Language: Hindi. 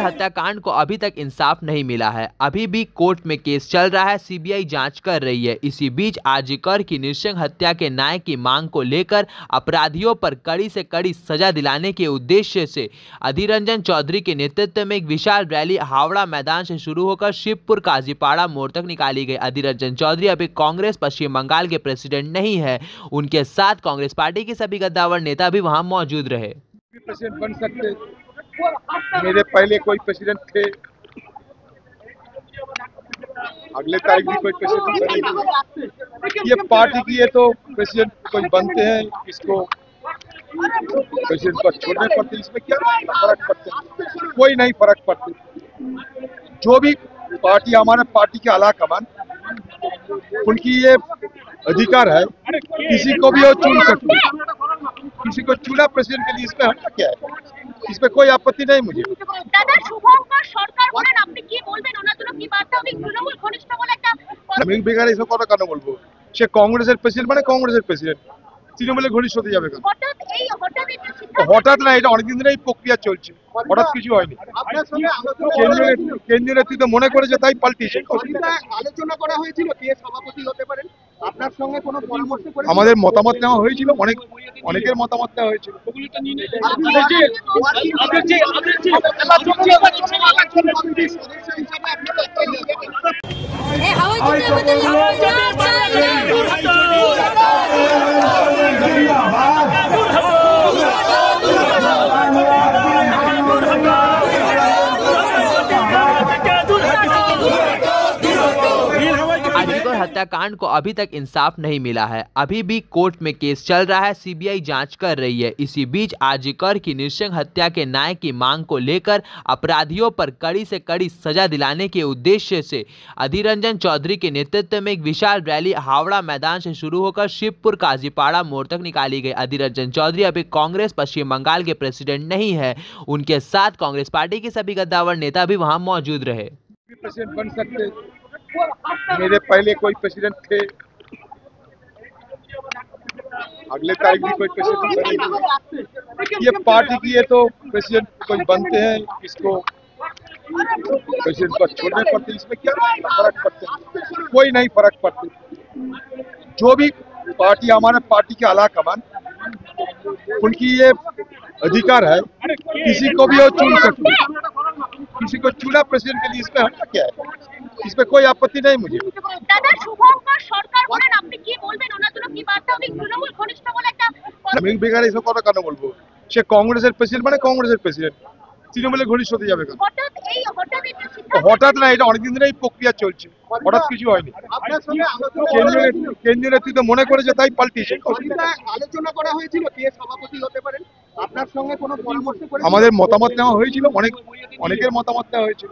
हत्याकांड को अभी तक इंसाफ नहीं मिला है। अभी भी कोर्ट में केस चल रहा है, सीबीआई जांच कर रही है। इसी बीच आर्जिकर की नृशंस हत्या के न्याय की मांग को लेकर अपराधियों पर कड़ी से कड़ी सजा दिलाने के उद्देश्य से अधीर रंजन चौधरी के नेतृत्व में एक विशाल रैली हावड़ा मैदान से शुरू होकर शिवपुर काजीपाड़ा मोड़ तक निकाली गई। अधीर रंजन चौधरी अभी कांग्रेस पश्चिम बंगाल के प्रेसिडेंट नहीं है, उनके साथ कांग्रेस पार्टी के सभी गद्दावर नेता भी वहां मौजूद रहे। प्रेसिडेंट बन सकते, मेरे पहले कोई प्रेसिडेंट थे, अगले तारीख भी कोई प्रेसिडेंट बनेगी। ये पार्टी की है तो प्रेसिडेंट कोई बनते हैं, इसको प्रेसिडेंट को छोड़ने पड़ते, इसमें क्या फर्क पड़ता? कोई नहीं फर्क पड़ता। जो भी पार्टी हमारे पार्टी के आला कमान, उनकी ये अधिकार है, किसी को भी वो चुन सकते, किसी को चुना प्रेसिडेंट के लिए, इसमें हटना क्या है? इसमें कोई आपत्ति नहीं मुझे। আমি বেকার এইসব কথা কেন বলবো? সে কংগ্রেসের প্রেসিডেন্ট মানে কংগ্রেসের প্রেসিডেন্ট, তৃণমূলের ঘনিষ্ঠ হতে যাবে কেন? হঠাৎ না, এটা অনেকদিন ধরে এই প্রক্রিয়া চলছে, হঠাৎ কিছু হয়নি। কেন্দ্রীয় নেতৃত্ব মনে করেছে তাই পাল্টিয়েছে। আলোচনা করা হয়েছিল কে সভাপতি হতে পারেন, আপনার সঙ্গে কোনো পরামর্শ করে? আমাদের মতামত নেওয়া হয়েছিল, অনেকের মতামত নেওয়া হয়েছিল। हत्याकांड को अभी तक इंसाफ नहीं मिला है। अभी भी कोर्ट में केस चल रहा है, सीबीआई जांच कर रही है। इसी बीच आर्जिकर की नृशंस हत्या के न्याय की मांग को लेकर अपराधियों पर कड़ी से कड़ी सजा दिलाने के उद्देश्य से अधीर रंजन चौधरी के नेतृत्व में एक विशाल रैली हावड़ा मैदान से शुरू होकर शिवपुर काजीपाड़ा मोड़ तक निकाली गई। अधीर रंजन चौधरी अभी कांग्रेस पश्चिम बंगाल के प्रेसिडेंट नहीं है, उनके साथ कांग्रेस पार्टी के सभी गद्दावर नेता भी वहां मौजूद रहे। प्रेसिडेंट बन सकते, मेरे पहले कोई प्रेसिडेंट थे, अगले तारीख भी कोई प्रेसिडेंट बनेगी। ये पार्टी की है तो प्रेसिडेंट कोई बनते हैं, इसको प्रेसिडेंट को छोड़ने पड़ते, इसमें क्या फर्क पड़ता? कोई नहीं फर्क पड़ता। जो भी पार्टी हमारे पार्टी के आला कमान, उनकी ये अधिकार है, किसी को भी वो चुन सकते, किसी को चुना प्रेसिडेंट के लिए, इसमें हटना क्या है? इसमें कोई आपत्ति नहीं मुझे। আমি বেকার এইসব কথা কেন বলবো? সে কংগ্রেসের প্রেসিডেন্ট মানে কংগ্রেসের প্রেসিডেন্ট, তৃণমূলের ঘনিষ্ঠ হতে যাবে কেন? হঠাৎ না, এটা অনেকদিন ধরে এই প্রক্রিয়া চলছে, হঠাৎ কিছু হয়নি। কেন্দ্রীয় নেতৃত্ব মনে করেছে তাই পাল্টিয়েছে। আলোচনা করা হয়েছিল কে সভাপতি হতে পারেন, আপনার সঙ্গে কোনো পরামর্শ করে? আমাদের মতামত নেওয়া হয়েছিল, অনেকের মতামত নেওয়া হয়েছিল।